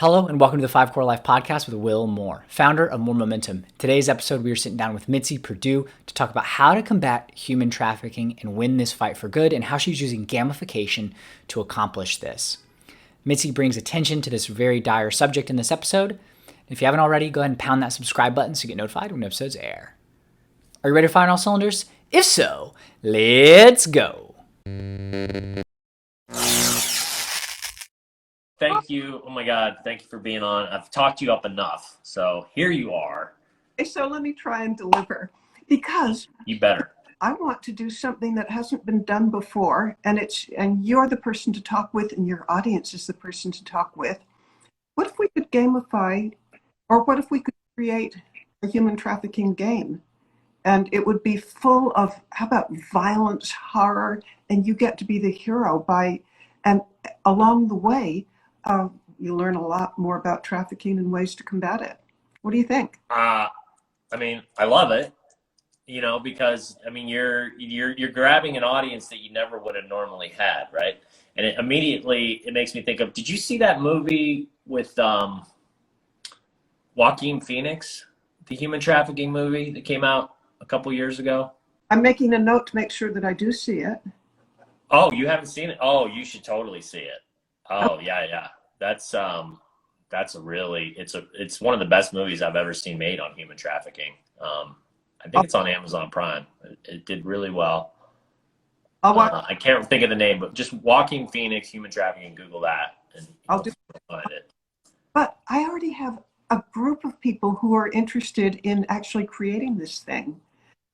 Hello and welcome to the 5 Core Life podcast with Will Moore, founder of More Momentum. Today's episode, we are sitting down with Mitzi Perdue to talk about how to combat human trafficking and win this fight for good and how she's using gamification to accomplish this. Mitzi brings attention to this very dire subject in this episode. If you haven't already, go ahead and pound that subscribe button so you get notified when episodes air. Are you ready to fire on all cylinders? If so, let's go. Thank you. Oh my God. Thank you for being on. I've talked you up enough. So here you are. So let me try and deliver, because You better. I want to do something that hasn't been done before, and you're the person to talk with, and your audience is the person to talk with. What if we could gamify, or what if we could create a human trafficking game? And it would be full of, how about violence, horror, and you get to be the hero and along the way, you learn a lot more about trafficking and ways to combat it. What do you think? I love it, because you're grabbing an audience that you never would have normally had, right? And it makes me think of, did you see that movie with Joaquin Phoenix, the human trafficking movie that came out a couple years ago? I'm making a note to make sure that I do see it. Oh, you haven't seen it? Oh, you should totally see it. Oh, yeah. It's one of the best movies I've ever seen made on human trafficking. I think it's on Amazon Prime. It did really well. I can't think of the name, but just Joaquin Phoenix, human trafficking, Google that, and I'll find it. But I already have a group of people who are interested in actually creating this thing.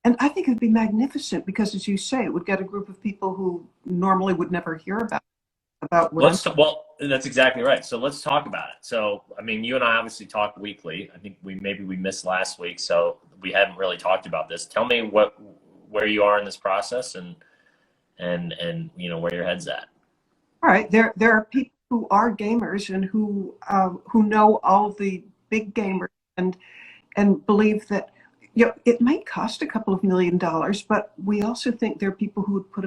And I think it'd be magnificent because, as you say, it would get a group of people who normally would never hear about what Well, that's exactly right. So let's talk about it. So, you and I obviously talk weekly. I think we missed last week, so we hadn't really talked about this. Tell me where you are in this process and where your head's at. All right, there are people who are gamers and who know all the big gamers and believe that it might cost a couple of $1 million, but we also think there are people who would put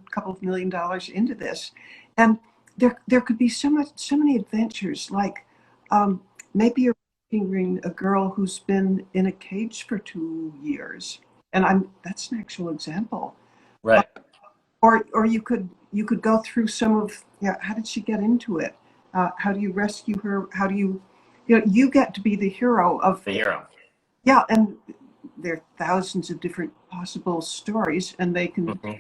couple of $1 million into this, and there could be so many adventures. Like maybe you're fingering a girl who's been in a cage for 2 years, and that's an actual example. Right. Or you could go through some of, how did she get into it? How do you rescue her? How do you get to be the hero of the hero? Yeah, and there are thousands of different possible stories, and they can. Mm-hmm.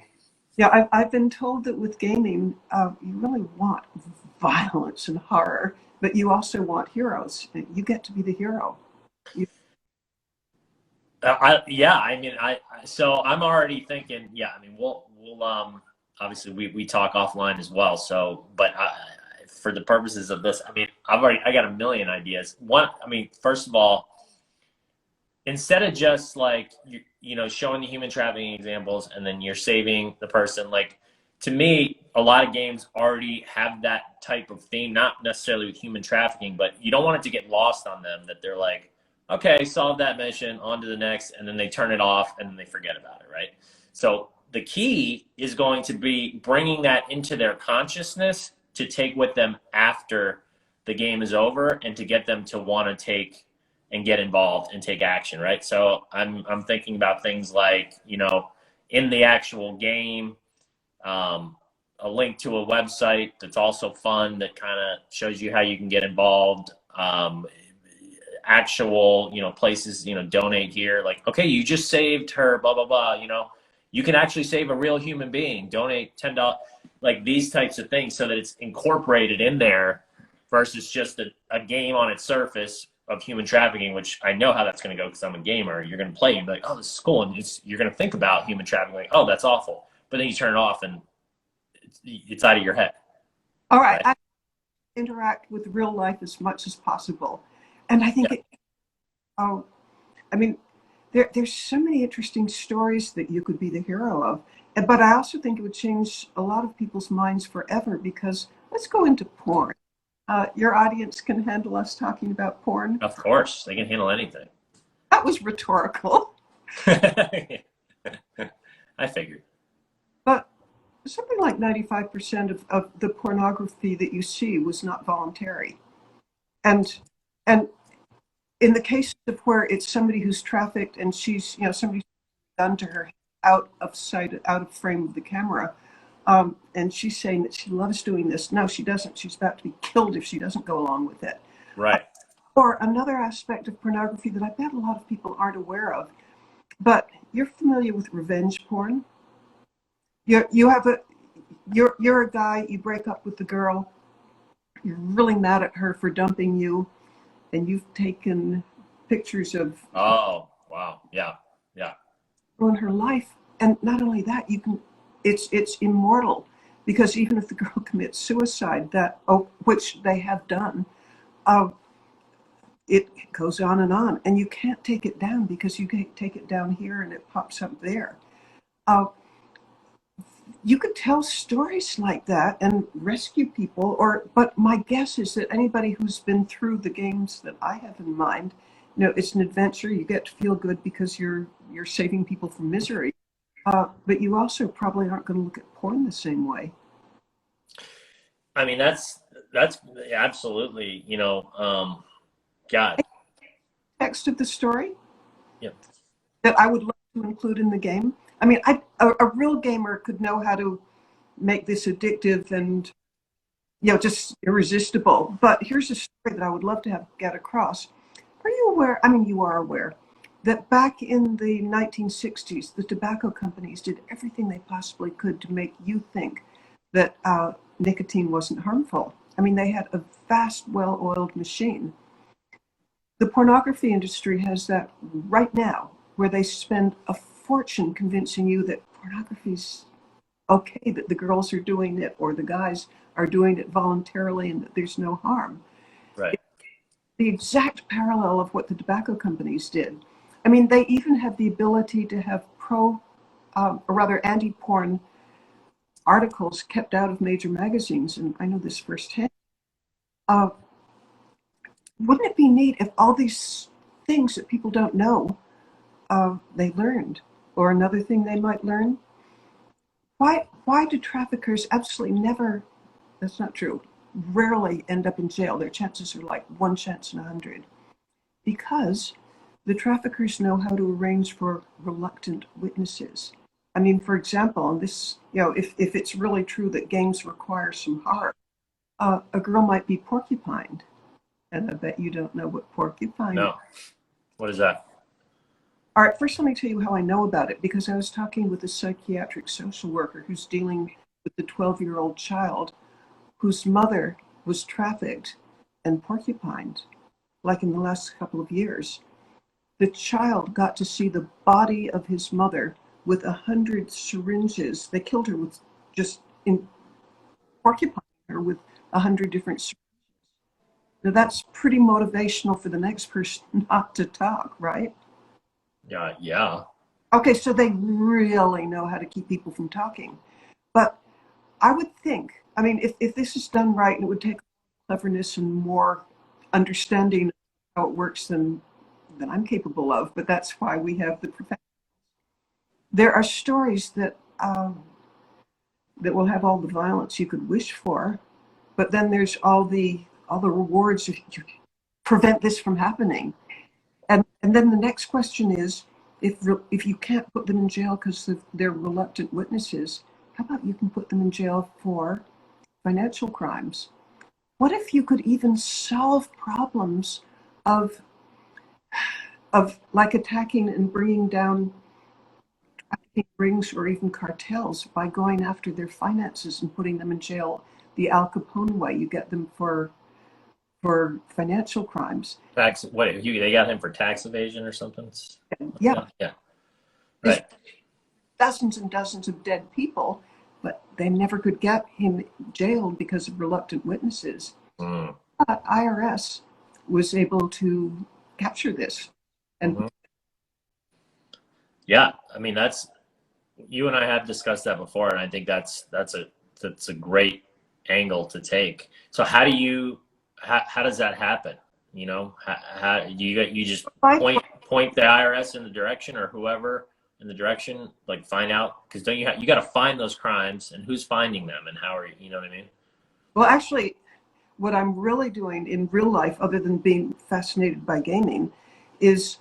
Yeah, I've been told that with gaming, you really want violence and horror, but you also want heroes. You get to be the hero. So I'm already thinking. We'll obviously we talk offline as well. So, but for the purposes of this, I got a million ideas. First of all, instead of just like showing the human trafficking examples and then you're saving the person, like, to me, a lot of games already have that type of theme, not necessarily with human trafficking, but you don't want it to get lost on them that they're like, okay, solve that mission, on to the next, and then they turn it off and then they forget about it, right? So the key is going to be bringing that into their consciousness to take with them after the game is over and to get them to want to take and get involved and take action, right? So I'm thinking about things like, in the actual game, a link to a website that's also fun that kind of shows you how you can get involved. Actual, places, donate here. Like, okay, you just saved her, blah, blah, blah. You can actually save a real human being. Donate $10, like these types of things so that it's incorporated in there versus just a game on its surface of human trafficking, which I know how that's going to go because I'm a gamer. You're going to play and be like, oh, this is cool. And you're going to think about human trafficking, like, oh, that's awful. But then you turn it off and it's out of your head. All right. I interact with real life as much as possible. And I think there's so many interesting stories that you could be the hero of. But I also think it would change a lot of people's minds forever, because let's go into porn. Your audience can handle us talking about porn? Of course, they can handle anything. That was rhetorical. I figured. But something like 95% of the pornography that you see was not voluntary. And and in the case of where it's somebody who's trafficked and she's, somebody's done to her out of sight, out of frame of the camera, and she's saying that she loves doing this. No, she doesn't. She's about to be killed if she doesn't go along with it. Right. Or another aspect of pornography that I bet a lot of people aren't aware of, but you're familiar with revenge porn. You're a guy, you break up with the girl, you're really mad at her for dumping you, and you've taken pictures of Oh, wow. Yeah. Yeah. in her life. And not only that, it's immortal, because even if the girl commits suicide, which they have done, it goes on, and you can't take it down because you can take it down here and it pops up there. You could tell stories like that and rescue people, but my guess is that anybody who's been through the games that I have in mind, it's an adventure. You get to feel good because you're saving people from misery, but you also probably aren't going to look at porn the same way. I mean, that's absolutely, God. Text of the story. Yep. That I would love to include in the game. I mean, a real gamer could know how to make this addictive and, just irresistible. But here's a story that I would love to get across. Are you aware? I mean, you are aware that back in the 1960s, the tobacco companies did everything they possibly could to make you think that nicotine wasn't harmful. I mean, they had a vast, well-oiled machine. The pornography industry has that right now, where they spend a fortune convincing you that pornography's okay, that the girls are doing it or the guys are doing it voluntarily and that there's no harm. Right. It's the exact parallel of what the tobacco companies did. I mean, they even have the ability to have anti-porn articles kept out of major magazines, and I know this firsthand. Wouldn't it be neat if all these things that people don't know, they learned? Or another thing they might learn, why do traffickers absolutely never, that's not true, rarely end up in jail? Their chances are like 1 chance in 100. Because the traffickers know how to arrange for reluctant witnesses. I mean, for example, and this, if it's really true that games require some horror, a girl might be porcupined. And I bet you don't know what porcupine is. No. What is that? All right, first let me tell you how I know about it, because I was talking with a psychiatric social worker who's dealing with a 12-year-old child whose mother was trafficked and porcupined, like in the last couple of years. The child got to see the body of his mother with 100 syringes. They killed her with porcupine her with 100 different syringes. Now that's pretty motivational for the next person not to talk, right? Yeah. Okay, so they really know how to keep people from talking. But I would think, I mean, if this is done right, and it would take cleverness and more understanding of how it works than I'm capable of, but that's why we have the profession. There are stories that will have all the violence you could wish for, but then there's all the rewards if you prevent this from happening. And then the next question is, if you can't put them in jail because they're reluctant witnesses, how about you can put them in jail for financial crimes? What if you could even solve problems of like attacking and bringing down trafficking rings or even cartels by going after their finances and putting them in jail the Al Capone way? You get them for financial crimes. They got him for tax evasion or something? Yeah. Yeah. Right. Dozens and dozens of dead people, but they never could get him jailed because of reluctant witnesses. But IRS was able to capture this. And yeah, I mean, you and I have discussed that before, and I think that's a great angle to take. So how does that happen? How do you just point the IRS in the direction, or whoever in the direction, like find out, because don't you got to find those crimes, and who's finding them, and how are you know what I mean? Well, actually, what I'm really doing in real life, other than being fascinated by gaming, is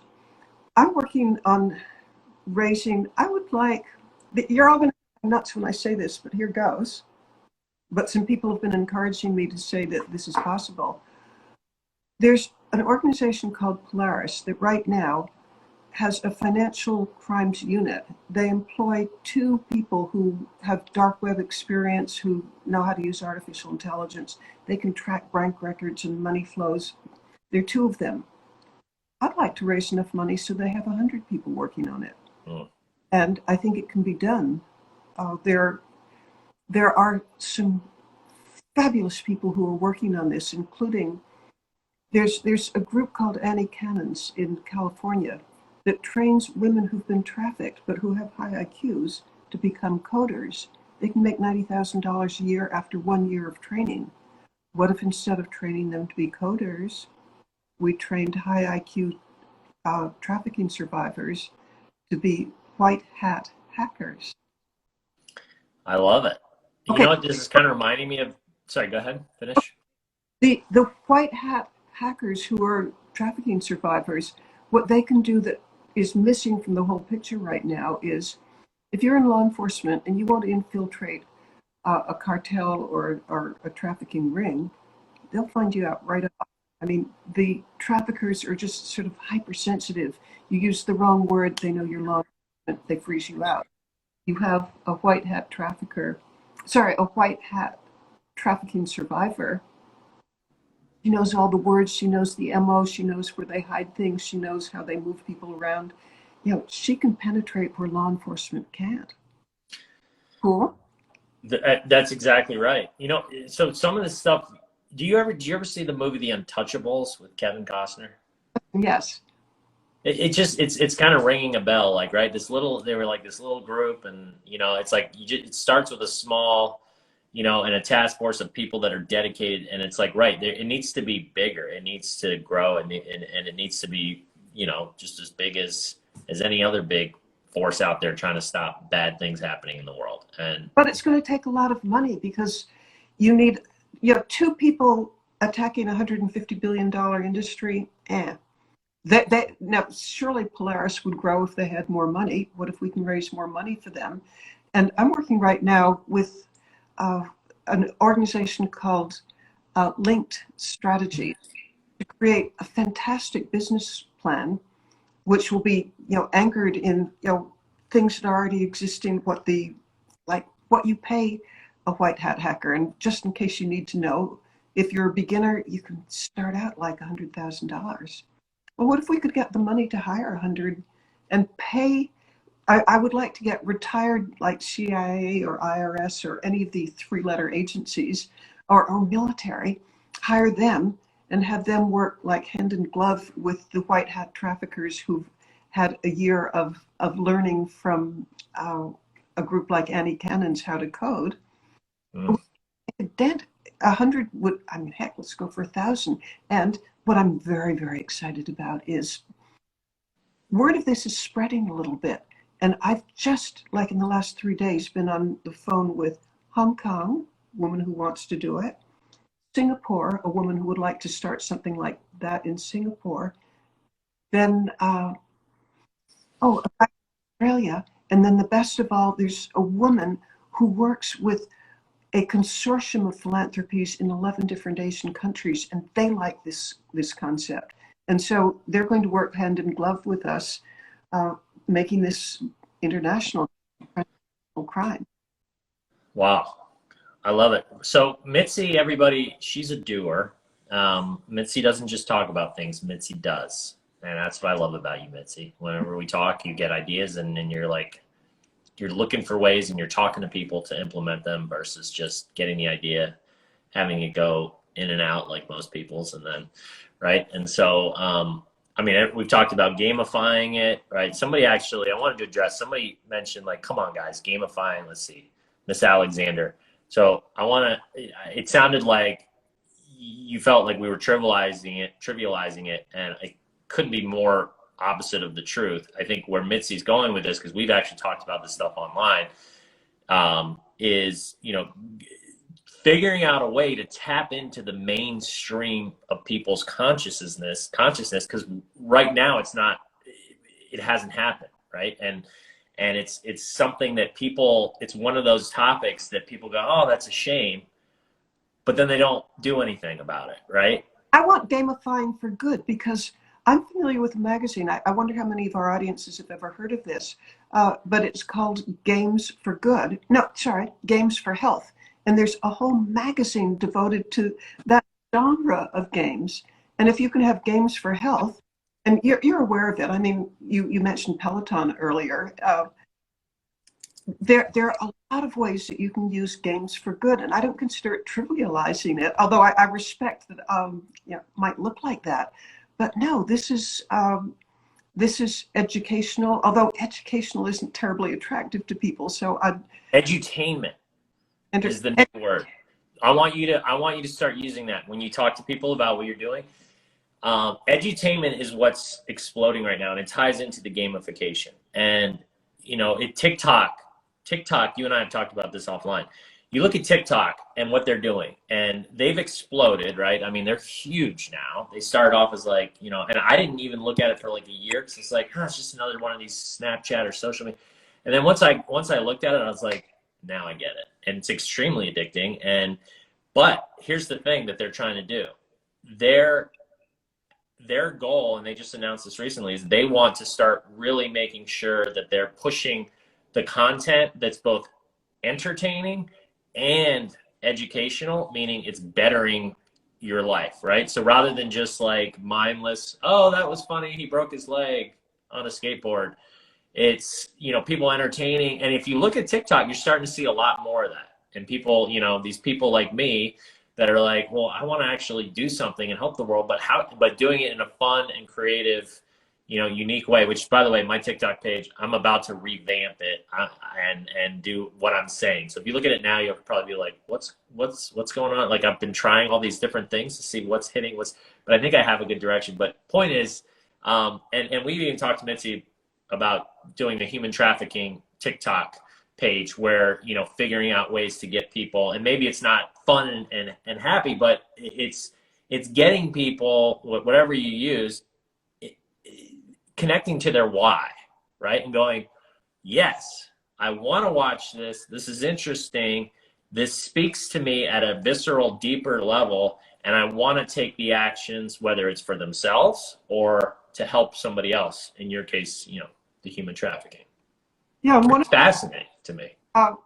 I'm working on raising, I would like, you're all going to go nuts when I say this, but here goes. But some people have been encouraging me to say that this is possible. There's an organization called Polaris that right now has a financial crimes unit. They employ 2 people who have dark web experience, who know how to use artificial intelligence. They can track bank records and money flows. There are 2 of them. I'd like to raise enough money so they have 100 people working on it. And I think it can be done. There are some fabulous people who are working on this, including there's a group called Annie Cannons in California that trains women who've been trafficked but who have high IQs to become coders. They can make $90,000 a year after 1 year of training. What if instead of training them to be coders, we trained high IQ trafficking survivors to be white hat hackers? I love it. Okay. You know what this is kind of reminding me of? Sorry, go ahead, finish. The white hat hackers who are trafficking survivors, what they can do that is missing from the whole picture right now is, if you're in law enforcement and you want to infiltrate a cartel or a trafficking ring, they'll find you out right off. I mean, the traffickers are just sort of hypersensitive. You use the wrong word, they know you're law enforcement, they freeze you out. You have a white hat trafficking survivor. She knows all the words, she knows the MO, she knows where they hide things, she knows how they move people around. You know, she can penetrate where law enforcement can't. Cool. That's exactly right. You know, so some of this stuff, do you ever see the movie The Untouchables with Kevin Costner? Yes. It's kind of ringing a bell, like, right? They were like this little group, and, you know, it's like, it starts with a small, you know, and a task force of people that are dedicated, and it's like, right, it needs to be bigger, it needs to grow, and it needs to be, you know, just as big as any other big force out there trying to stop bad things happening in the world. But it's going to take a lot of money, because you have 2 people attacking a $150 billion industry. Now, surely Polaris would grow if they had more money. What if we can raise more money for them? And I'm working right now with an organization called Linked Strategy to create a fantastic business plan, which will be, you know, anchored in, you know, things that are already existing, what you pay a white hat hacker. And just in case you need to know, if you're a beginner, you can start out like $100,000. Well, what if we could get the money to hire 100 and pay? I would like to get retired, like CIA or IRS or any of the 3-letter agencies or military, hire them and have them work like hand in glove with the white hat traffickers who've had a year of learning from a group like Annie Cannon's how to code. Then 100 would, I mean, heck, let's go for 1,000. And what I'm very, very excited about is word of this is spreading a little bit. And I've just, like in the last 3 days, been on the phone with Hong Kong, a woman who wants to do it, Singapore, a woman who would like to start something like that in Singapore, then, Australia, and then the best of all, there's a woman who works with a consortium of philanthropies in 11 different Asian countries, and they like this concept. And so they're going to work hand in glove with us, making this international crime. Wow. I love it. So Mitzi, everybody, she's a doer. Mitzi doesn't just talk about things, Mitzi does. And that's what I love about you, Mitzi. Whenever we talk, you get ideas, and then you're looking for ways, and you're talking to people to implement them versus just getting the idea, having it go in and out like most people's, and then, right? And so, I mean, we've talked about gamifying it, right? Somebody actually, I wanted to address, somebody mentioned, like, come on, guys, gamifying, let's see, Miss Alexander. So it sounded like you felt like we were trivializing it, and I couldn't be more opposite of the truth. I think where Mitzi's going with this, because we've actually talked about this stuff online, is, you know, figuring out a way to tap into the mainstream of people's consciousness, because right now it hasn't happened, right? And it's something that it's one of those topics that people go, oh, that's a shame, but then they don't do anything about it, right? I want gamifying for good because I'm familiar with the magazine. I wonder how many of our audiences have ever heard of this, but it's called Games for Good. No, sorry, Games for Health. And there's a whole magazine devoted to that genre of games. And if you can have games for health, and you're aware of it. I mean, you mentioned Peloton earlier. There are a lot of ways that you can use games for good, and I don't consider it trivializing it, although I respect that it might look like that. But no, this is educational, although educational isn't terribly attractive to people. So Edutainment is the new word. I want you to start using that when you talk to people about what you're doing. Edutainment is what's exploding right now, and it ties into the gamification. And TikTok, you and I have talked about this offline. You look at TikTok and what they're doing, and they've exploded, right? I mean, they're huge now. They started off as and I didn't even look at it for like a year because it's like, it's just another one of these Snapchat or social media. And then once I looked at it, I was like, now I get it. And it's extremely addicting. But here's the thing that they're trying to do. Their goal, and they just announced this recently, is they want to start really making sure that they're pushing the content that's both entertaining and educational, meaning it's bettering your life, right? So rather than just like mindless, oh, that was funny, he broke his leg on a skateboard, it's, people entertaining. And if you look at TikTok, you're starting to see a lot more of that. And people, these people like me that are like, well, I want to actually do something and help the world, but doing it in a fun and creative, unique way, which, by the way, my TikTok page, I'm about to revamp it and do what I'm saying. So if you look at it now, you'll probably be like, what's going on? Like, I've been trying all these different things to see what's hitting, but I think I have a good direction. But point is, and we even talked to Mitzi about doing the human trafficking TikTok page where, figuring out ways to get people, and maybe it's not fun and happy, but it's getting people, whatever you use, connecting to their why, right? And going, yes, I want to watch this. This is interesting. This speaks to me at a visceral, deeper level. And I want to take the actions, whether it's for themselves or to help somebody else. In your case, the human trafficking. Yeah, it's fascinating to me. I'm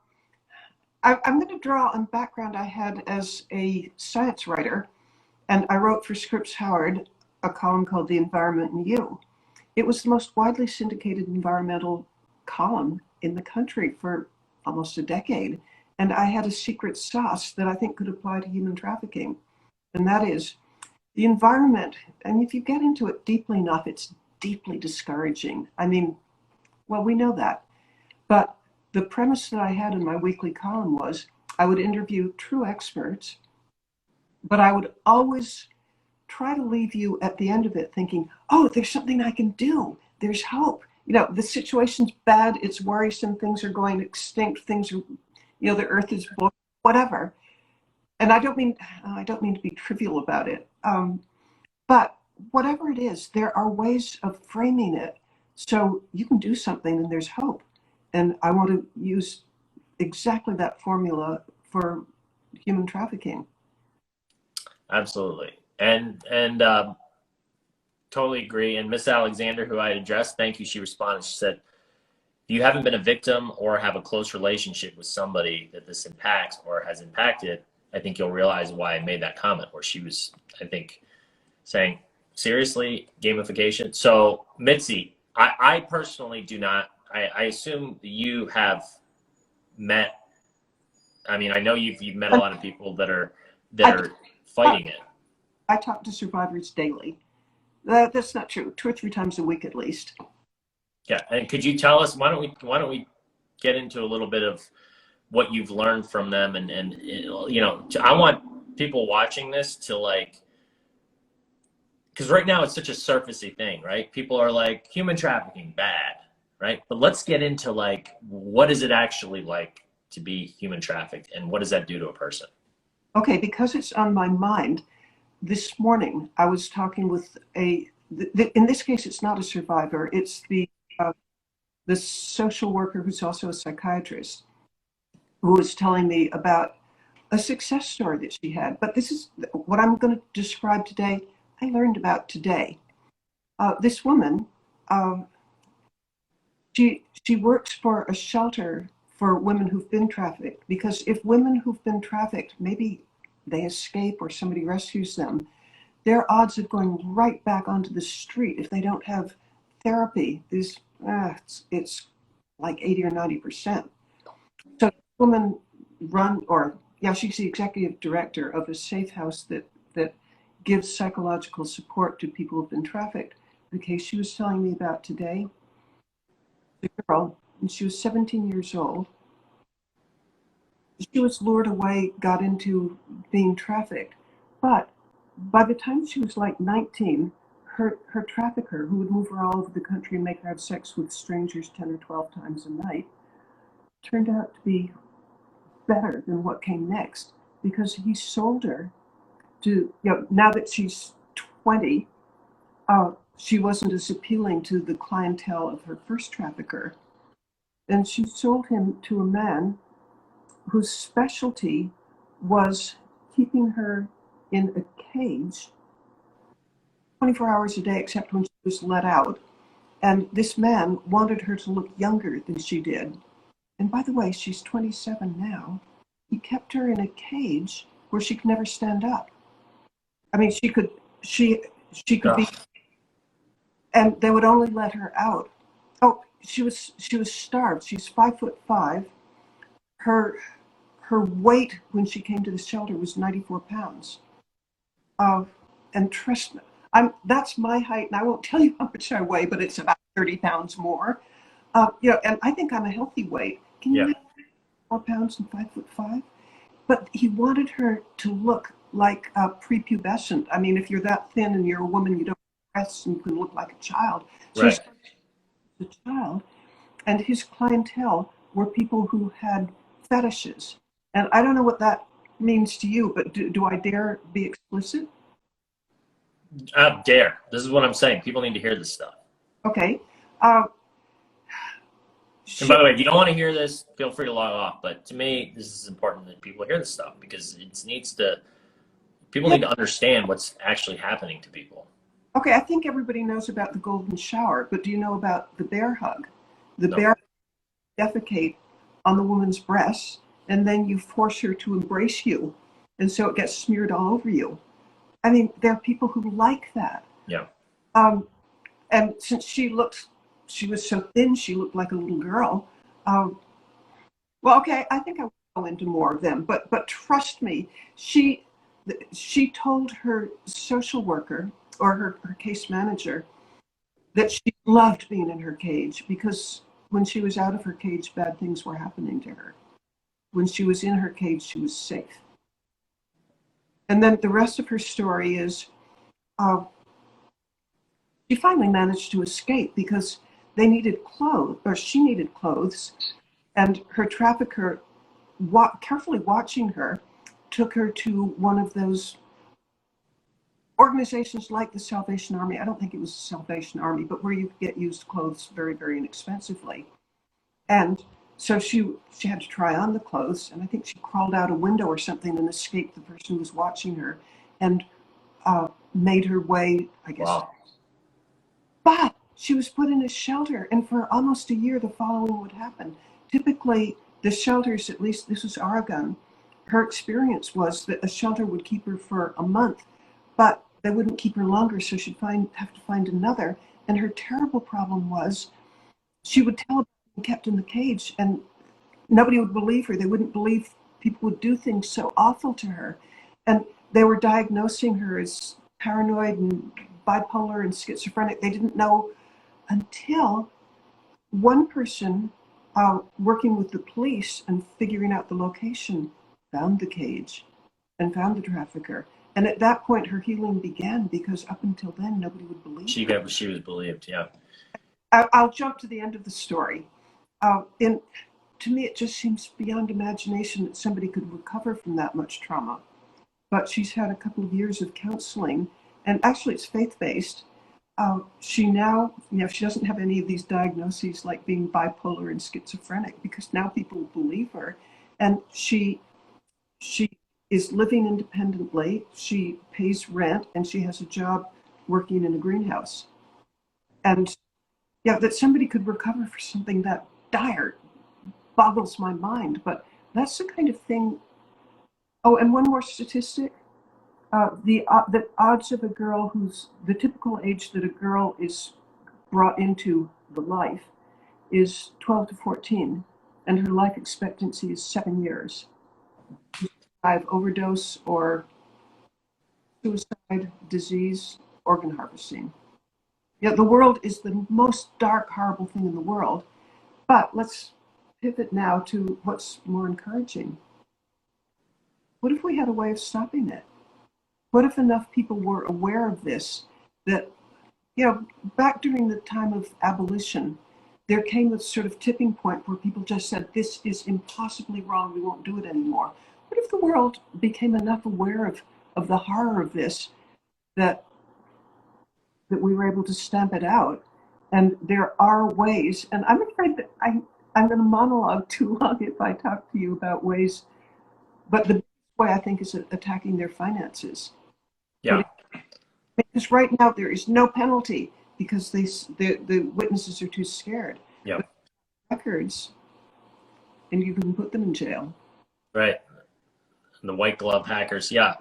going to draw on background I had as a science writer, and I wrote for Scripps Howard a column called The Environment and You. It was the most widely syndicated environmental column in the country for almost a decade. And I had a secret sauce that I think could apply to human trafficking. And that is the environment. And if you get into it deeply enough, it's deeply discouraging. I mean, well, we know that. But the premise that I had in my weekly column was I would interview true experts, but I would always try to leave you at the end of it thinking, oh, there's something I can do. There's hope. The situation's bad. It's worrisome. Things are going extinct. Things are, the earth is whatever. And I don't mean to be trivial about it. But whatever it is, there are ways of framing it so you can do something and there's hope. And I want to use exactly that formula for human trafficking. Absolutely. And totally agree. And Miss Alexander, who I had addressed, thank you. She responded. She said, if you haven't been a victim or have a close relationship with somebody that this impacts or has impacted, I think you'll realize why I made that comment, where she was, I think, saying, seriously, gamification? So Mitzi, I personally do not, I assume you have met, I mean, I know you've met a lot of people that are fighting it. I talk to survivors daily. That's not true. 2 or 3 times a week at least. Yeah, and could you tell us, why don't we get into a little bit of what you've learned from them, and I want people watching this to because right now it's such a surfacey thing, right? People are like, human trafficking, bad, right? But let's get into what is it actually like to be human trafficked, and what does that do to a person? Okay, because it's on my mind, this morning I was talking with in this case, it's not a survivor, it's the social worker who's also a psychiatrist who was telling me about a success story that she had. But this is what I'm going to describe today. I learned about today. This woman, uh, she works for a shelter for women who've been trafficked, because if women who've been trafficked, maybe they escape or somebody rescues them, their odds of going right back onto the street if they don't have therapy is it's like 80 or 90%. So this woman she's the executive director of a safe house that gives psychological support to people who've been trafficked. The case she was telling me about today, the girl, and she was 17 years old. She was lured away, got into being trafficked, but by the time she was like 19, her trafficker, who would move her all over the country and make her have sex with strangers 10 or 12 times a night, turned out to be better than what came next, because he sold her to, now that she's 20, she wasn't as appealing to the clientele of her first trafficker. And she sold him to a man whose specialty was keeping her in a cage 24 hours a day, except when she was let out. And this man wanted her to look younger than she did. And by the way, she's 27 now. He kept her in a cage where she could never stand up. I mean, she could be, and they would only let her out. Oh, she was starved. She's 5'5". Her weight when she came to the shelter was 94 pounds. And trust me, that's my height, and I won't tell you how much I weigh, but it's about 30 pounds more. And I think I'm a healthy weight. Can you imagine 4 pounds and 5'5"? But he wanted her to look like prepubescent. I mean, if you're that thin and you're a woman, you don't have breasts and you can look like a child. So Right. he's a child, and his clientele were people who had fetishes. And I don't know what that means to you, but do I dare be explicit? Dare. This is what I'm saying. People need to hear this stuff. Okay. Uh, And by she, the way, if you don't want to hear this, feel free to log off. But to me, this is important that people hear this stuff, because people yeah, need to understand what's actually happening to people. okay, I think everybody knows about the golden shower, but do you know about the bear hug? The No. bear defecate on the woman's breasts, and then you force her to embrace you, and so it gets smeared all over you. I mean, there are people who like that. Yeah. Um, and since she was so thin, she looked like a little girl. Um, well, okay, I think I will go into more of them, but trust me, she she told her social worker or her case manager that she loved being in her cage, because when she was out of her cage, bad things were happening to her. When she was in her cage, she was safe. And then the rest of her story is uh, she finally managed to escape because they needed clothes, or she needed clothes, and her trafficker, carefully watching her, took her to one of those organizations like the Salvation Army. I don't think it was the Salvation Army, but where you could get used clothes very, very inexpensively. And so she had to try on the clothes, and I think she crawled out a window or something and escaped the person who was watching her, and made her way, I guess. Wow. But she was put in a shelter, and for almost a year, the following would happen. Typically, the shelters, at least this was Oregon, her experience was that a shelter would keep her for a month, but they wouldn't keep her longer, so she'd have to find another. And her terrible problem was she would tell about being kept in the cage, and nobody would believe her. They wouldn't believe people would do things so awful to her. And they were diagnosing her as paranoid and bipolar and schizophrenic. They didn't know until one person, working with the police and figuring out the location, found the cage and found the trafficker. And at that point, her healing began, because up until then, nobody would believe her. She was believed. Yeah. I'll jump to the end of the story. To me, it just seems beyond imagination that somebody could recover from that much trauma. but she's had a couple of years of counseling, and actually it's faith-based. She now, she doesn't have any of these diagnoses like being bipolar and schizophrenic, because now people believe her, and she is living independently. She pays rent, and she has a job working in a greenhouse. And yeah, that somebody could recover for something that dire boggles my mind. But that's the kind of thing. Oh, and one more statistic. The odds of a girl who's the typical age that a girl is brought into the life is 12 to 14, and her life expectancy is 7 years. She die of overdose or suicide, disease, organ harvesting. Yeah, the world is the most dark, horrible thing in the world. But let's pivot now to what's more encouraging. What if we had a way of stopping it? What if enough people were aware of this, that, back during the time of abolition, there came a sort of tipping point where people just said, this is impossibly wrong, we won't do it anymore. What if the world became enough aware of the horror of this that we were able to stamp it out? And there are ways, and I'm afraid that I'm going to monologue too long if I talk to you about ways, but the way I think is attacking their finances. Yeah. Because right now there is no penalty because the witnesses are too scared. Yeah. Records, and you can put them in jail. Right. And the white glove hackers. Yeah.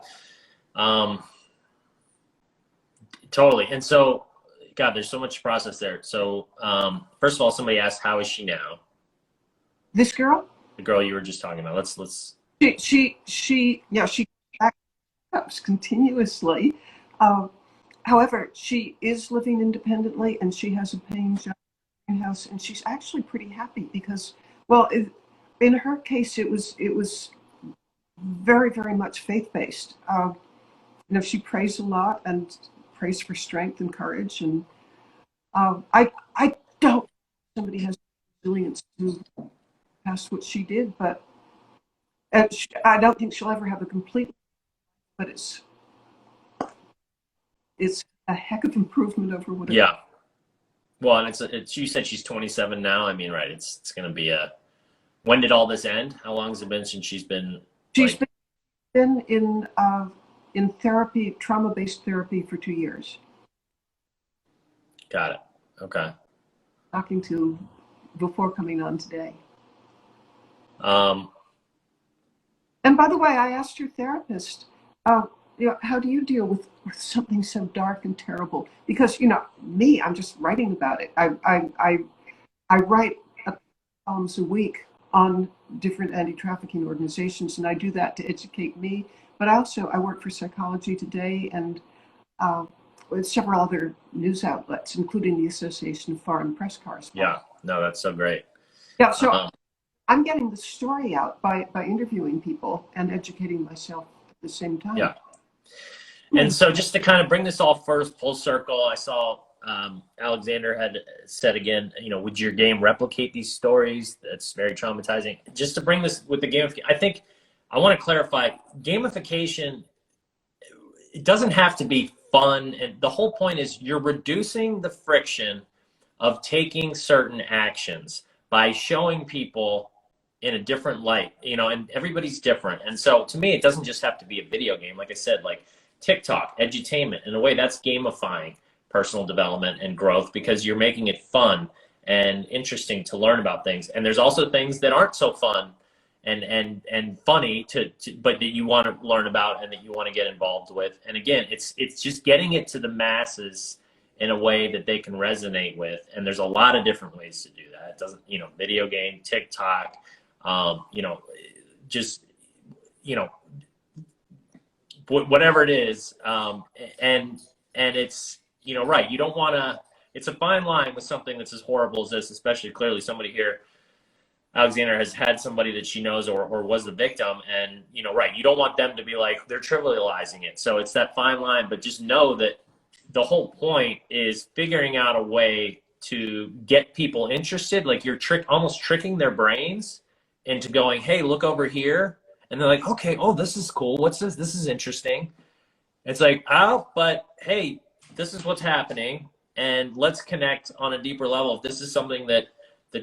Totally. And so, God, there's so much process there. So, first of all, somebody asked, how is she now? This girl? The girl you were just talking about. Let's. She backups continuously. However, she is living independently, and she has a paying job in the house, and she's actually pretty happy because, well, in her case, it was very, very much faith-based. She prays a lot and prays for strength and courage, and I don't think somebody has resilience to past what she did, but I don't think she'll ever have a complete, but it's a heck of improvement over what. Yeah. Well, and it's you said she's 27 now. I mean, right? It's going to be a. When did all this end? How long has it been since she's been? She's been in therapy, trauma-based therapy, for 2 years. Got it. Okay. Talking to before coming on today. And by the way, I asked your therapist, how do you deal with something so dark and terrible? Because me, I'm just writing about it. I write columns a week on different anti-trafficking organizations, and I do that to educate me. But I work for Psychology Today and with several other news outlets, including the Association of Foreign Press Correspondents. Yeah, no, that's so great. Yeah, so I'm getting the story out by interviewing people and educating myself at the same time. Yeah. And so just to kind of bring this all first full circle, I saw Alexander had said again, would your game replicate these stories? That's very traumatizing. Just to bring this with the gamification, I think I want to clarify, gamification, it doesn't have to be fun. And the whole point is you're reducing the friction of taking certain actions by showing people in a different light, and everybody's different. And so to me, it doesn't just have to be a video game. Like I said, like TikTok, edutainment, in a way that's gamifying personal development and growth because you're making it fun and interesting to learn about things. And there's also things that aren't so fun and funny but that you want to learn about and that you want to get involved with. And again, it's just getting it to the masses in a way that they can resonate with. And there's a lot of different ways to do that. It doesn't, video game, TikTok, whatever it is. And it's, right. You don't want to, it's a fine line with something that's as horrible as this, especially clearly somebody here, Alexander, has had somebody that she knows or was the victim. And, right. You don't want them to be like, they're trivializing it. So it's that fine line, but just know that the whole point is figuring out a way to get people interested. Like you're almost tricking their brains into going, hey, look over here. And they're like, okay, oh, this is cool. What's this? This is interesting. It's like, oh, but hey, this is what's happening, and let's connect on a deeper level. If this is something that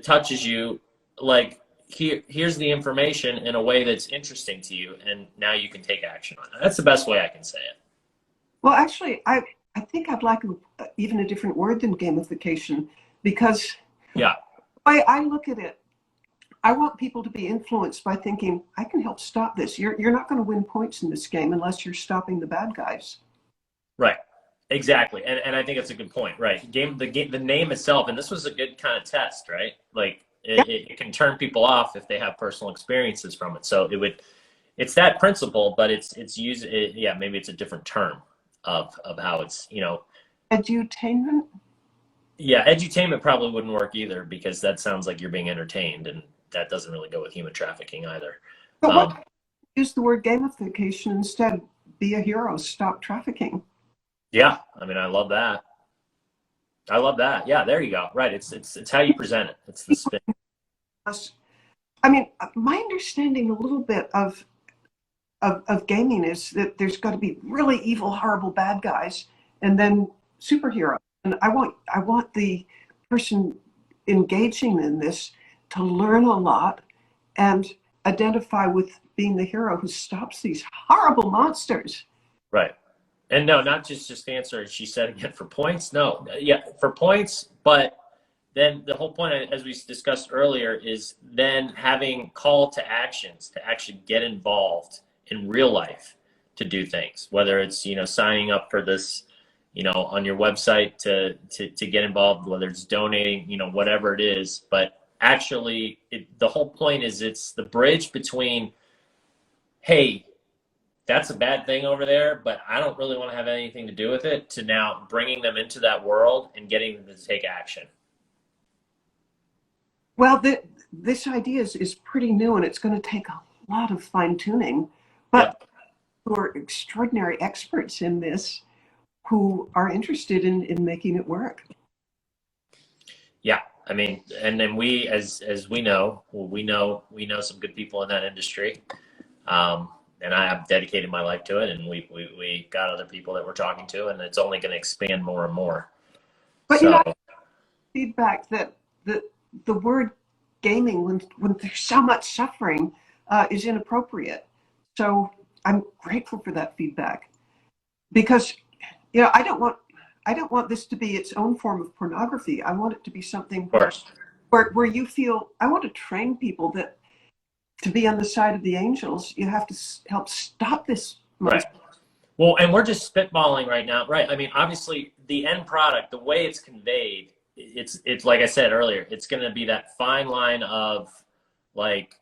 touches you, like here's the information in a way that's interesting to you, and now you can take action on it. That's the best way I can say it. Well, actually, I think I'd like even a different word than gamification, because Yeah. I look at it, I want people to be influenced by thinking, I can help stop this. You're not going to win points in this game unless you're stopping the bad guys. Right. Exactly. And I think that's a good point. Right. The name itself, and this was a good kind of test, right? Like it can turn people off if they have personal experiences from it. So it's that principle, but it's used. Yeah. Maybe it's a different term of how it's, Edutainment? Yeah. Edutainment probably wouldn't work either, because that sounds like you're being entertained, and that doesn't really go with human trafficking either. But what use the word gamification instead? Be a hero, stop trafficking. Yeah, I mean, I love that. Yeah, there you go. Right, it's how you present it. It's the spin. I mean, my understanding a little bit of gaming is that there's got to be really evil, horrible bad guys, and then superheroes. And I want the person engaging in this to learn a lot and identify with being the hero who stops these horrible monsters. Right. And no, not just answer. She said again for points. No, yeah, for points. But then the whole point, as we discussed earlier, is then having call to actions to actually get involved in real life to do things. Whether it's signing up for this, on your website to get involved. Whether it's donating, whatever it is. But actually, the whole point is it's the bridge between, hey, that's a bad thing over there, but I don't really want to have anything to do with it, to now bringing them into that world and getting them to take action. Well, this idea is pretty new, and it's going to take a lot of fine tuning, but who are extraordinary experts in this who are interested in making it work. Yeah. I mean, and then we, as we know, we know some good people in that industry. And I have dedicated my life to it, and we got other people that we're talking to, and it's only going to expand more and more. But feedback that the word gaming, when there's so much suffering, is inappropriate. So I'm grateful for that feedback, because I don't want this to be its own form of pornography. I want it to be something where you feel, I want to train people that to be on the side of the angels, you have to help stop this monster. Right. Well, and we're just spitballing right now, right? I mean, obviously, the end product, the way it's conveyed, it's like I said earlier, it's going to be that fine line of like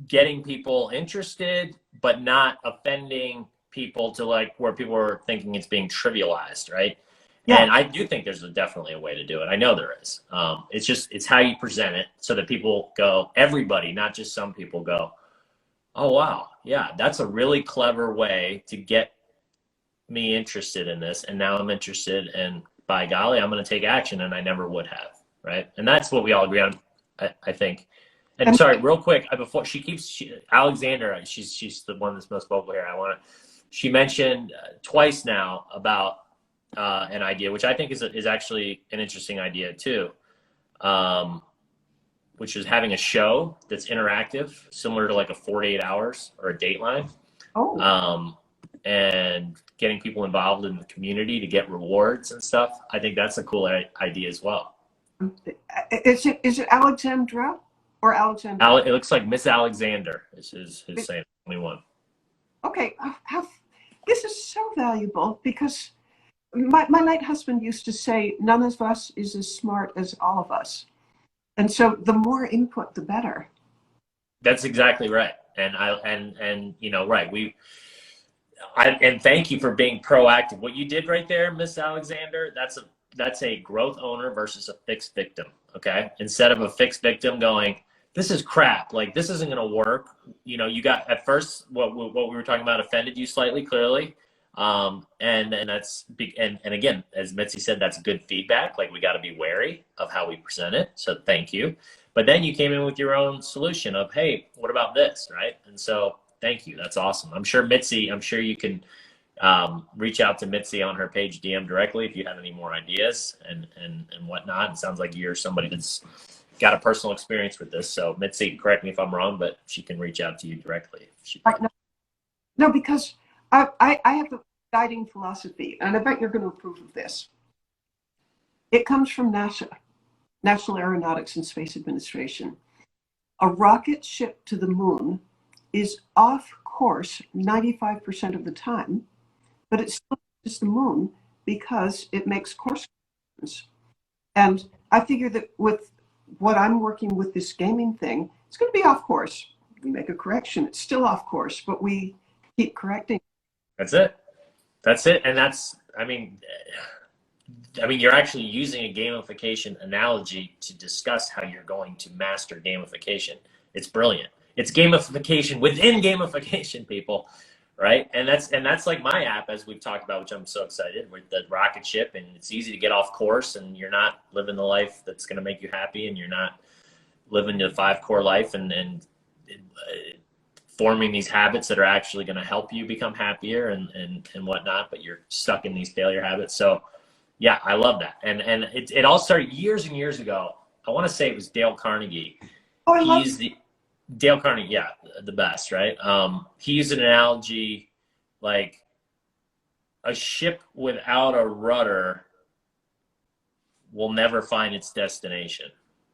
getting people interested, but not offending people to like where people are thinking it's being trivialized, right? Yeah. And I do think there's definitely a way to do it. I know there is. It's how you present it so that people go, everybody, not just some people go, oh, wow. Yeah, that's a really clever way to get me interested in this. And now I'm interested, and by golly, I'm going to take action, and I never would have. Right. And that's what we all agree on, I think. And sorry, real quick, before Alexander, she's the one that's most vocal here. She mentioned twice now about an idea, which I think is actually an interesting idea too, which is having a show that's interactive, similar to like a 48 hours or a Dateline, and getting people involved in the community to get rewards and stuff. I think that's a cool idea as well. Is it Alexandra or Alexander? It looks like Miss Alexander is his name, 21. Okay, this is so valuable, because my late husband used to say, none of us is as smart as all of us. And so the more input, the better. That's exactly right. And right. And thank you for being proactive. What you did right there, Miss Alexander, that's a growth owner versus a fixed victim. Okay. Instead of a fixed victim going, this is crap, like this isn't going to work. You got at first what we were talking about offended you slightly, clearly. And that's and again, as Mitzi said, that's good feedback. Like, we got to be wary of how we present it. So thank you. But then you came in with your own solution of, hey, what about this? Right. And so Thank you. That's awesome. I'm sure you can reach out to Mitzi on her page DM directly if you have any more ideas and whatnot. It sounds like you're somebody that's got a personal experience with this. So Mitzi, correct me if I'm wrong, but she can reach out to you directly. No, because I have a guiding philosophy, and I bet you're going to approve of this. It comes from NASA, National Aeronautics and Space Administration. A rocket ship to the moon is off course 95% of the time, but it still is the moon because it makes course corrections. And I figure that with what I'm working with this gaming thing, it's going to be off course. We make a correction, it's still off course, but we keep correcting. That's it. And I mean, you're actually using a gamification analogy to discuss how you're going to master gamification. It's brilliant. It's gamification within gamification, people, right? And that's like my app, as we've talked about, which I'm so excited with the rocket ship, and it's easy to get off course, and you're not living the life that's going to make you happy, and you're not living the 5 core life and forming these habits that are actually going to help you become happier and whatnot, but you're stuck in these failure habits. So yeah, I love that. And it all started years and years ago. I want to say it was Dale Carnegie. Dale Carnegie, yeah, the best, right? He used an analogy like a ship without a rudder will never find its destination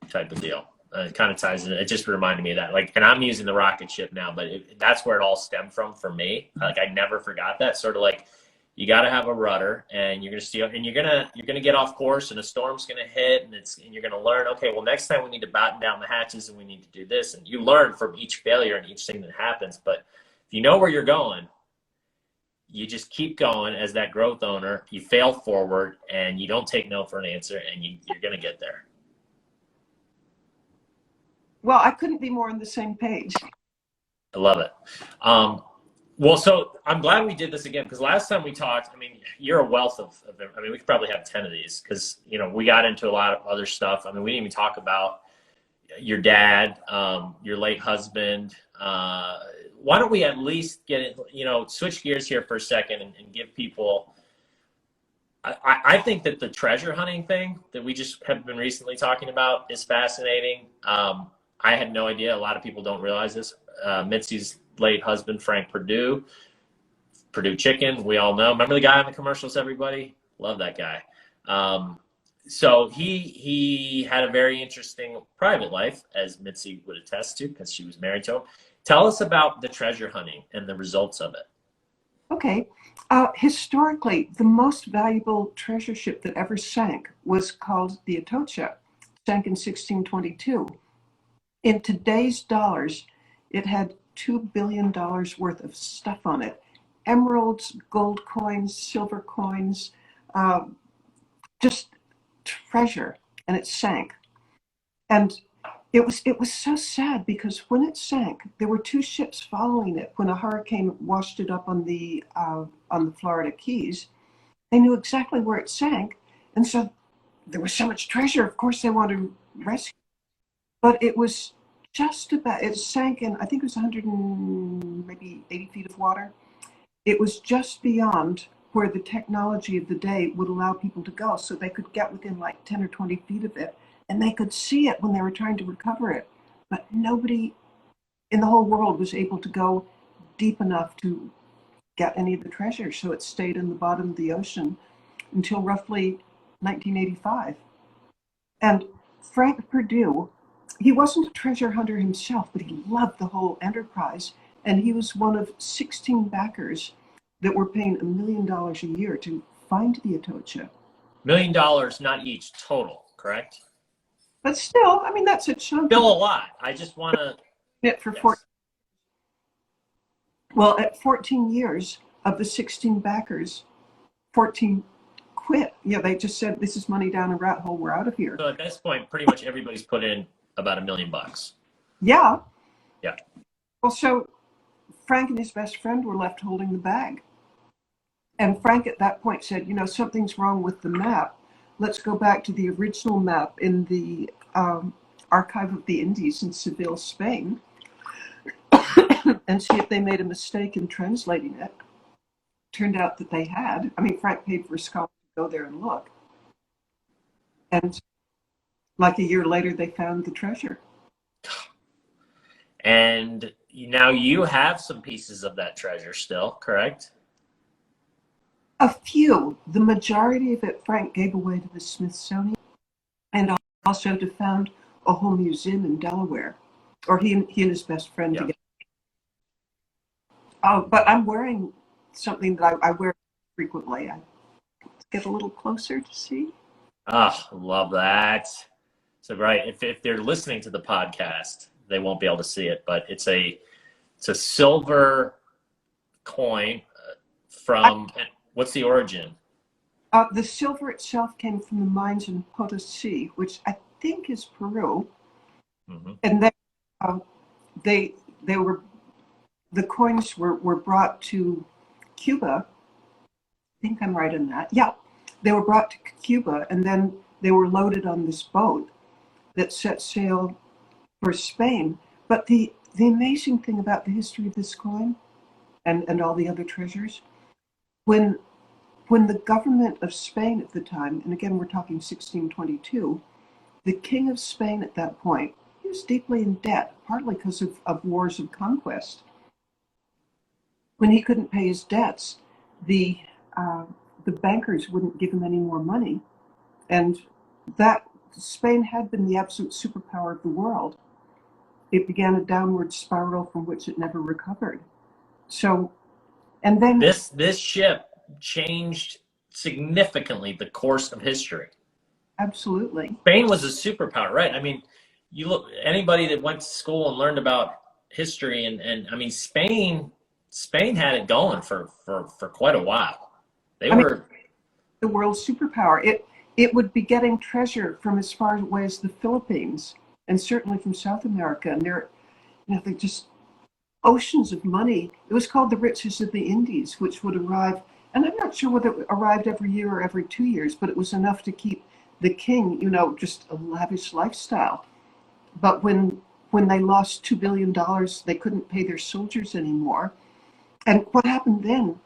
type of deal. It kind of ties in. It just reminded me of that. Like, and I'm using the rocket ship now, but that's where it all stemmed from for me. Like, I never forgot that. Sort of like, you got to have a rudder, and you're gonna steal, and you're gonna get off course, and a storm's gonna hit, and you're gonna learn. Okay, well, next time we need to batten down the hatches, and we need to do this, and you learn from each failure and each thing that happens. But if you know where you're going, you just keep going as that growth owner. You fail forward, and you don't take no for an answer, and you're gonna get there. Well, I couldn't be more on the same page. I love it. Well, so I'm glad we did this again, because last time we talked, I mean, you're a wealth of them. I mean, we could probably have 10 of these, because, you know, we got into a lot of other stuff. I mean, we didn't even talk about your dad, your late husband. Why don't we at least get it, you know, switch gears here for a second and give people, I think that the treasure hunting thing that we just have been recently talking about is fascinating. I had no idea. A lot of people don't realize this. Mitzi's late husband, Frank Perdue, Perdue Chicken, we all know. Remember the guy on the commercials, everybody? Love that guy. So he had a very interesting private life, as Mitzi would attest to, because she was married to him. Tell us about the treasure hunting and the results of it. Okay. Historically, the most valuable treasure ship that ever sank was called the Iterative, sank in 1622. In today's dollars, it had $2 billion worth of stuff on it. Emeralds, gold coins, silver coins, just treasure, and it sank. And it was so sad, because when it sank, there were 2 ships following it. When a hurricane washed it up on the Florida Keys, they knew exactly where it sank, and so there was so much treasure. Of course, they wanted to rescue, but it was just about, it sank in, I think it was 180 feet of water. It was just beyond where the technology of the day would allow people to go, so they could get within like 10 or 20 feet of it, and they could see it when they were trying to recover it. But nobody in the whole world was able to go deep enough to get any of the treasure, so it stayed in the bottom of the ocean until roughly 1985. And Frank Perdue, he wasn't a treasure hunter himself, but he loved the whole enterprise, and he was one of 16 backers that were paying $1 million a year to find the Iterative. $1 million, not each, total, correct? But still, I mean, that's a chunk. Still a lot. I just want to. It for 14. Well, at 14 years of the 16 backers, 14 quit. Yeah, they just said, "This is money down a rat hole. We're out of here." So at this point, pretty much everybody's put in about $1 million. Yeah. Yeah. Well, so Frank and his best friend were left holding the bag. And Frank at that point said, "You know, something's wrong with the map. Let's go back to the original map in the Archive of the Indies in Seville, Spain." and see if they made a mistake in translating it. Turned out that they had. I mean, Frank paid for a scholar to go there and look. And like a year later, they found the treasure. And now you have some pieces of that treasure still, correct? A few. The majority of it Frank gave away to the Smithsonian and also to found a whole museum in Delaware. Or he and his best friend together. Oh, but I'm wearing something that I wear frequently. I get a little closer to see. Ah, love that. So right, if they're listening to the podcast, they won't be able to see it, but it's a silver coin from, what's the origin? The silver itself came from the mines in Potosí, which I think is Peru. Mm-hmm. And then they were, the coins were brought to Cuba. I think I'm right in that. Yeah, they were brought to Cuba, and then they were loaded on this boat that set sail for Spain. But the amazing thing about the history of this coin and all the other treasures, when the government of Spain at the time, and again we're talking 1622, the king of Spain at that point, he was deeply in debt, partly because of wars of conquest. When he couldn't pay his debts, the bankers wouldn't give him any more money, and that Spain had been the absolute superpower of the world. It began a downward spiral from which it never recovered. So, and then this ship changed significantly the course of history. Absolutely. Spain was a superpower, right? I mean, you look, anybody that went to school and learned about history and I mean, Spain had it going for quite a while. They were the world's superpower. It would be getting treasure from as far away as the Philippines and certainly from South America. And they're just oceans of money. It was called the riches of the Indies, which would arrive, and I'm not sure whether it arrived every year or every 2 years, but it was enough to keep the king, just a lavish lifestyle. But when they lost $2 billion, they couldn't pay their soldiers anymore. And what happened then?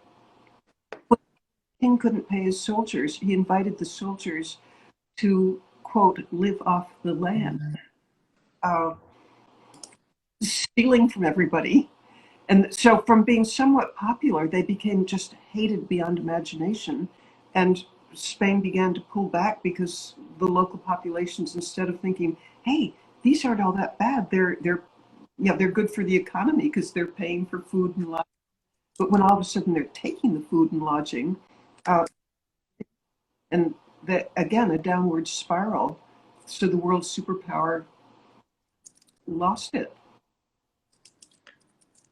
When the king couldn't pay his soldiers, he invited the soldiers to, quote, live off the land, stealing from everybody. And so from being somewhat popular, they became just hated beyond imagination. And Spain began to pull back because the local populations, instead of thinking, hey, these aren't all that bad, they're good for the economy because they're paying for food and lodging. But when all of a sudden they're taking the food and lodging, and again, a downward spiral. So the world's superpower lost it.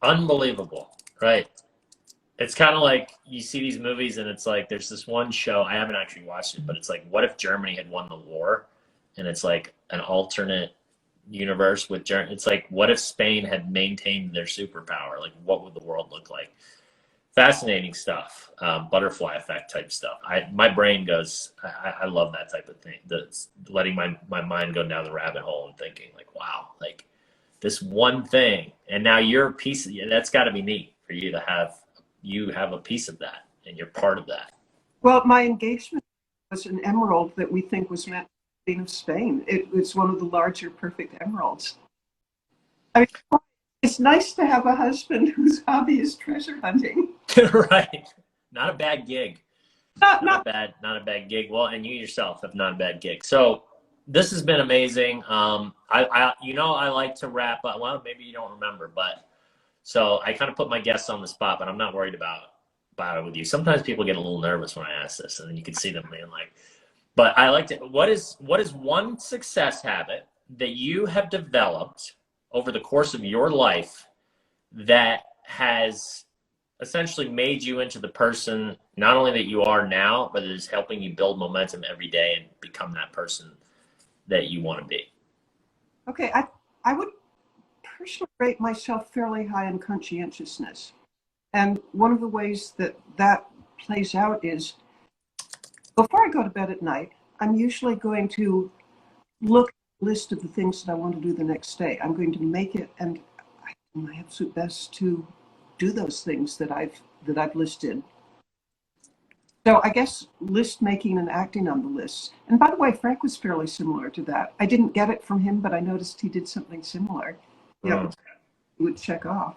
Unbelievable, right? It's kind of like you see these movies and it's like there's this one show, I haven't actually watched it, but it's like, what if Germany had won the war? And it's like an alternate universe with Germany. It's like, what if Spain had maintained their superpower? Like, what would the world look like? Fascinating stuff. Butterfly effect type stuff. My brain goes, I love that type of thing. That's letting my mind go down the rabbit hole and thinking like, wow, like this one thing. And now you're a piece of, that's got to be neat for you to have, you have a piece of that and you're part of that. Well, my engagement was an emerald that we think was meant for the Queen of Spain. It was one of the larger perfect emeralds. I mean, it's nice to have a husband whose hobby is treasure hunting. Right. Not a bad gig. Not a bad gig. Well, and you yourself have not a bad gig. So this has been amazing. I like to wrap up. Well, maybe you don't remember, but so I kind of put my guests on the spot, but I'm not worried about it with you. Sometimes people get a little nervous when I ask this, and then you can see them being like, but I like to, what is one success habit that you have developed over the course of your life that has essentially made you into the person, not only that you are now, but it is helping you build momentum every day and become that person that you want to be? Okay, I would personally rate myself fairly high in conscientiousness. And one of the ways that plays out is before I go to bed at night, I'm usually going to look at a list of the things that I want to do the next day. I'm going to make it, and my absolute best to do those things that I've listed. So I guess list making and acting on the lists. And by the way, Frank was fairly similar to that. I didn't get it from him, but I noticed he did something similar. Yeah, he would check off.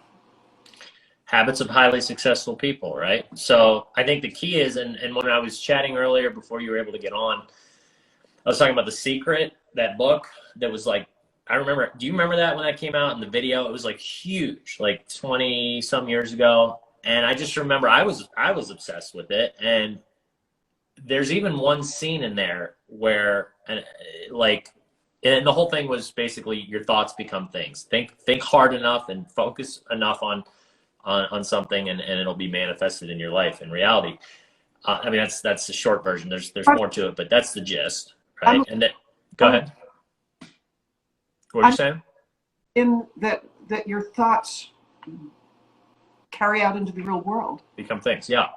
Habits of highly successful people, right? So I think the key is, and when I was chatting earlier before you were able to get on, I was talking about The Secret, that book that was like, I remember, do you remember that when that came out in the video? It was like huge, like 20 some years ago. And I just remember I was obsessed with it. And there's even one scene in there where, and the whole thing was basically your thoughts become things. Think hard enough and focus enough on something, and it'll be manifested in your life in reality. I mean, that's the short version. There's more to it, but that's the gist, right? And that, go ahead. What are you saying? In that your thoughts carry out into the real world. Become things, yeah.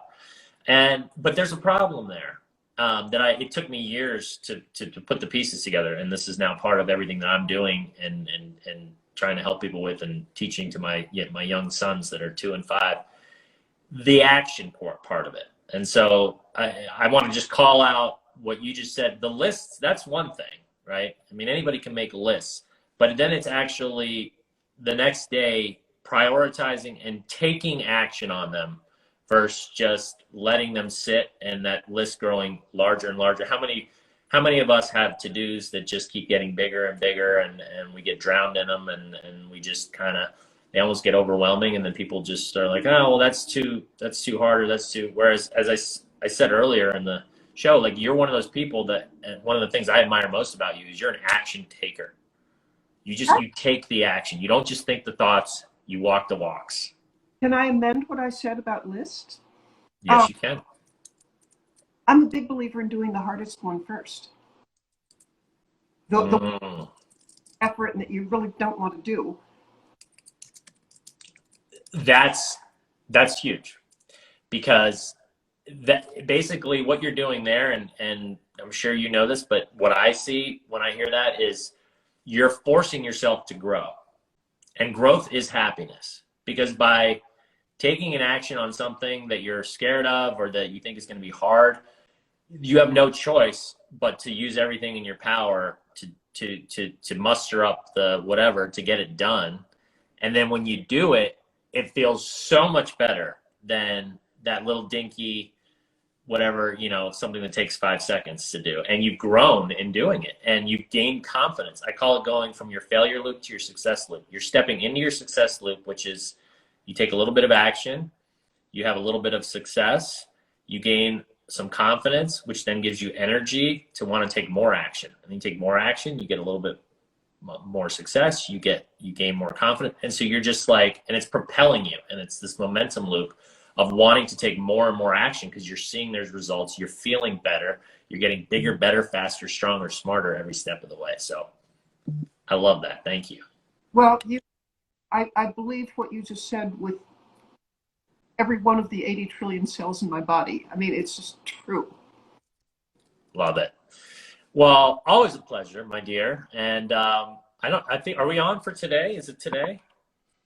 But there's a problem there it took me years to put the pieces together, and this is now part of everything that I'm doing and trying to help people with, and teaching to my young sons that are 2 and 5, the action part of it. And so I want to just call out what you just said. The lists, that's one thing, right? I mean, anybody can make lists, but then it's actually the next day prioritizing and taking action on them versus just letting them sit and that list growing larger and larger. How many of us have to-dos that just keep getting bigger and bigger, and we get drowned in them, and we just they almost get overwhelming, and then people just are like, oh, well, that's too hard, or that's too, whereas as I said earlier in the show, like, you're one of those people that, and one of the things I admire most about you is you're an action taker. You take the action. You don't just think the thoughts, you walk the walks. Can I amend what I said about lists? Yes, you can. I'm a big believer in doing the hardest one first. The effort that you really don't want to do. That's huge, because that basically what you're doing there, and I'm sure you know this, but what I see when I hear that is you're forcing yourself to grow, and growth is happiness, because by taking an action on something that you're scared of or that you think is going to be hard, you have no choice but to use everything in your power to muster up the whatever to get it done. And then when you do it, it feels so much better than that little dinky whatever, something that takes 5 seconds to do. And you've grown in doing it, and you've gained confidence. I call it going from your failure loop to your success loop. You're stepping into your success loop, which is you take a little bit of action, you have a little bit of success, you gain some confidence, which then gives you energy to want to take more action. And then you take more action, you get a little bit more success, you gain more confidence. And so you're just like, and it's propelling you. And it's this momentum loop of wanting to take more and more action, because you're seeing there's results, you're feeling better, you're getting bigger, better, faster, stronger, smarter every step of the way. So I love that. Thank you. Well, I believe what you just said with every one of the 80 trillion cells in my body. I mean, it's just true. Love it. Well, always a pleasure, my dear. And I think, are we on for today? Is it today?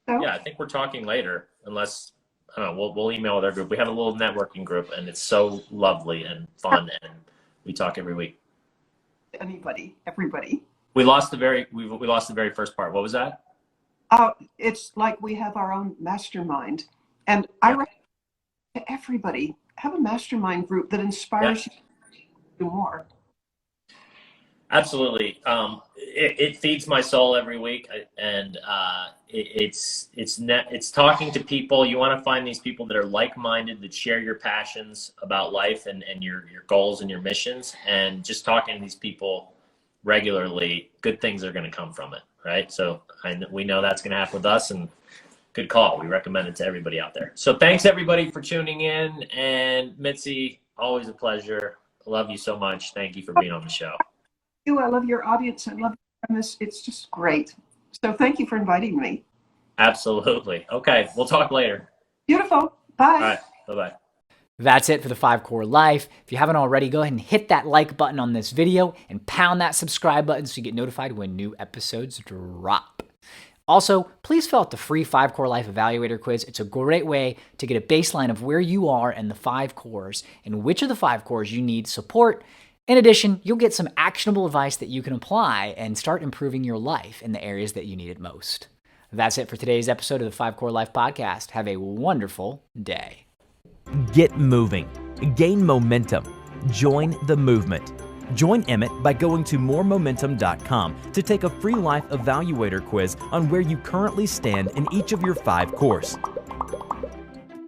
So, yeah, I think we're talking later, unless, I don't know, we'll email with our group. We have a little networking group, and it's so lovely and fun, and we talk every week. Everybody. We lost the very first part. What was that? It's like we have our own mastermind. And I recommend to everybody, have a mastermind group that inspires you to do more. Absolutely. It feeds my soul every week, and it's talking to people. You want to find these people that are like-minded, that share your passions about life and your goals and your missions, and just talking to these people regularly, good things are going to come from it, right? So we know that's going to happen with us, and good call. We recommend it to everybody out there. So thanks everybody for tuning in, and Mitzi, always a pleasure. I love you so much. Thank you for being on the show. I love your audience. I love this. It's just great. So thank you for inviting me. Absolutely. Okay. We'll talk later. Beautiful. Bye. All right. Bye-bye. That's it for the 5 Core Life. If you haven't already, go ahead and hit that like button on this video and pound that subscribe button so you get notified when new episodes drop. Also, please fill out the free 5 Core Life Evaluator quiz. It's a great way to get a baseline of where you are in the 5 cores and which of the 5 cores you need support. In addition, you'll get some actionable advice that you can apply and start improving your life in the areas that you need it most. That's it for today's episode of the 5 Core Life Podcast. Have a wonderful day. Get moving. Gain momentum. Join the movement. Join Emmett by going to moremomentum.com to take a free life evaluator quiz on where you currently stand in each of your 5 cores.